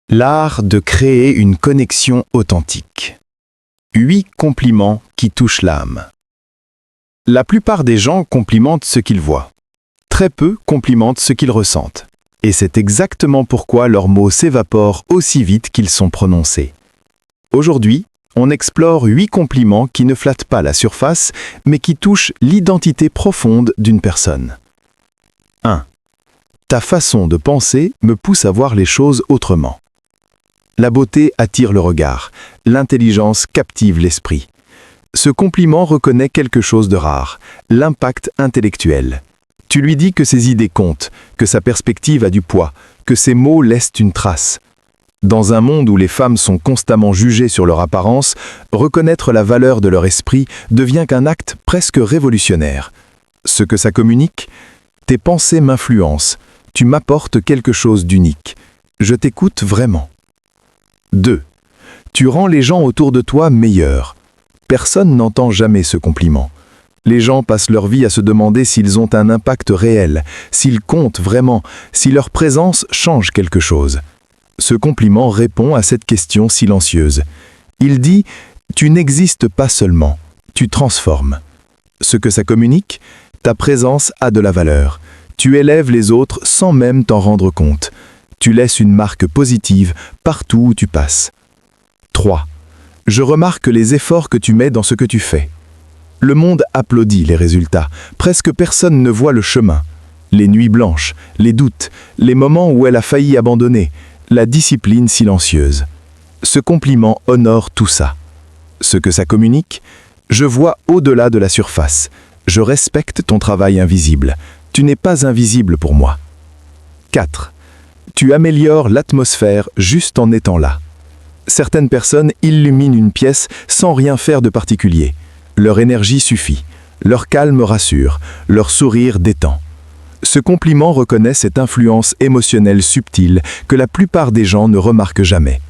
L'art de créer une connexion authentique. 8 compliments qui touchent l'âme. La plupart des gens complimentent ce qu'ils voient. Très peu complimentent ce qu'ils ressentent. Et c'est exactement pourquoi leurs mots s'évaporent aussi vite qu'ils sont prononcés. Aujourd'hui, on explore 8 compliments qui ne flattent pas la surface, mais qui touchent l'identité profonde d'une personne. 1. Ta façon de penser me pousse à voir les choses autrement. La beauté attire le regard, l'intelligence captive l'esprit. Ce compliment reconnaît quelque chose de rare, l'impact intellectuel. Tu lui dis que ses idées comptent, que sa perspective a du poids, que ses mots laissent une trace. Dans un monde où les femmes sont constamment jugées sur leur apparence, reconnaître la valeur de leur esprit devient qu'un acte presque révolutionnaire. Ce que ça communique, tes pensées m'influencent, tu m'apportes quelque chose d'unique. Je t'écoute vraiment. 2. Tu rends les gens autour de toi meilleurs. Personne n'entend jamais ce compliment. Les gens passent leur vie à se demander s'ils ont un impact réel, s'ils comptent vraiment, si leur présence change quelque chose. Ce compliment répond à cette question silencieuse. Il dit « Tu n'existes pas seulement, tu transformes ». Ce que ça communique, ta présence a de la valeur. Tu élèves les autres sans même t'en rendre compte. Tu laisses une marque positive partout où tu passes. 3. Je remarque les efforts que tu mets dans ce que tu fais. Le monde applaudit les résultats. Presque personne ne voit le chemin. Les nuits blanches, les doutes, les moments où elle a failli abandonner, la discipline silencieuse. Ce compliment honore tout ça. Ce que ça communique, je vois au-delà de la surface. Je respecte ton travail invisible. Tu n'es pas invisible pour moi. 4. Tu améliores l'atmosphère juste en étant là. Certaines personnes illuminent une pièce sans rien faire de particulier. Leur énergie suffit, leur calme rassure, leur sourire détend. Ce compliment reconnaît cette influence émotionnelle subtile que la plupart des gens ne remarquent jamais.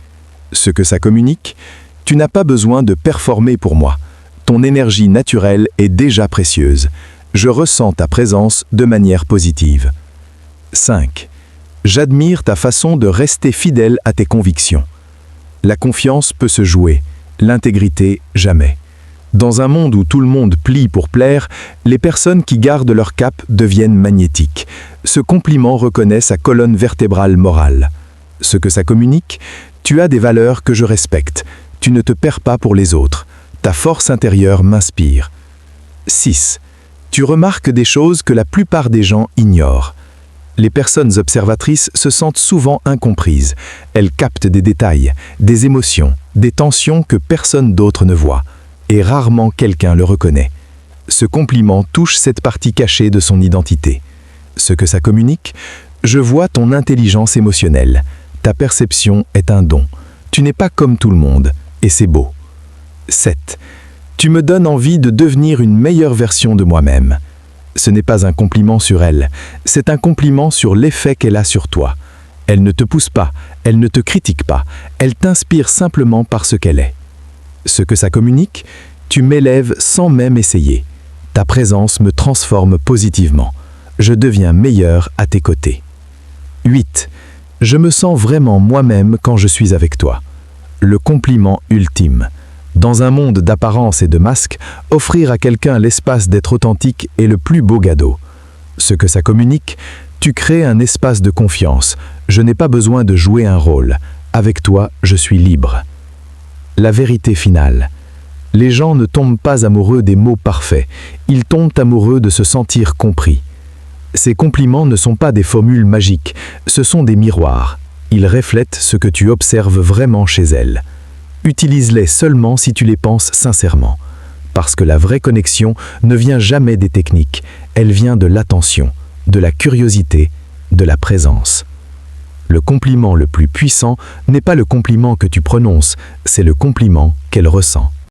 Ce que ça communique, tu n'as pas besoin de performer pour moi. Ton énergie naturelle est déjà précieuse. Je ressens ta présence de manière positive. 5. J'admire ta façon de rester fidèle à tes convictions. La confiance peut se jouer, l'intégrité jamais. Dans un monde où tout le monde plie pour plaire, les personnes qui gardent leur cap deviennent magnétiques. Ce compliment reconnaît sa colonne vertébrale morale. Ce que ça communique, tu as des valeurs que je respecte. Tu ne te perds pas pour les autres. Ta force intérieure m'inspire. 6. Tu remarques des choses que la plupart des gens ignorent. Les personnes observatrices se sentent souvent incomprises. Elles captent des détails, des émotions, des tensions que personne d'autre ne voit. Et rarement quelqu'un le reconnaît. Ce compliment touche cette partie cachée de son identité. Ce que ça communique, je vois ton intelligence émotionnelle. Ta perception est un don. Tu n'es pas comme tout le monde, et c'est beau. 7. Tu me donnes envie de devenir une meilleure version de moi-même. Ce n'est pas un compliment sur elle, c'est un compliment sur l'effet qu'elle a sur toi. Elle ne te pousse pas, elle ne te critique pas, elle t'inspire simplement par ce qu'elle est. Ce que ça communique, tu m'élèves sans même essayer. Ta présence me transforme positivement. Je deviens meilleur à tes côtés. 8. Je me sens vraiment moi-même quand je suis avec toi. Le compliment ultime. Dans un monde d'apparence et de masques, offrir à quelqu'un l'espace d'être authentique est le plus beau cadeau. Ce que ça communique, tu crées un espace de confiance. Je n'ai pas besoin de jouer un rôle. Avec toi, je suis libre. La vérité finale. Les gens ne tombent pas amoureux des mots parfaits. Ils tombent amoureux de se sentir compris. Ces compliments ne sont pas des formules magiques. Ce sont des miroirs. Ils reflètent ce que tu observes vraiment chez elles. Utilise-les seulement si tu les penses sincèrement. Parce que la vraie connexion ne vient jamais des techniques, elle vient de l'attention, de la curiosité, de la présence. Le compliment le plus puissant n'est pas le compliment que tu prononces, c'est le compliment qu'elle ressent.